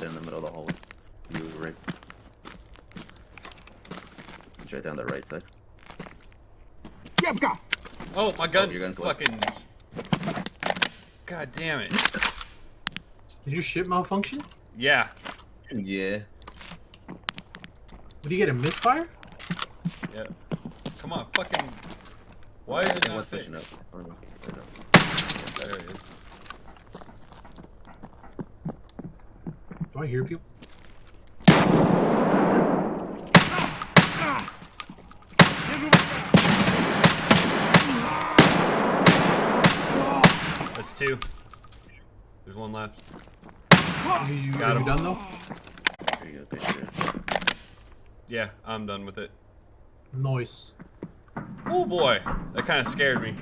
in the middle of the hallway. You were right. It's right down the right side. Oh, my gun! Oh, your gun's fucking. God damn it! Did your shit malfunction? Yeah. Yeah. What do you get, a misfire? Yeah. Come on, fucking. Why is it not What's pushing up? fixed? Oh, no. Set up. There it is. Do I hear people? That's two. There's one left. You Got him. done though? There you go. Good shit. Yeah, I'm done with it. Nice. Oh boy, that kind of scared me.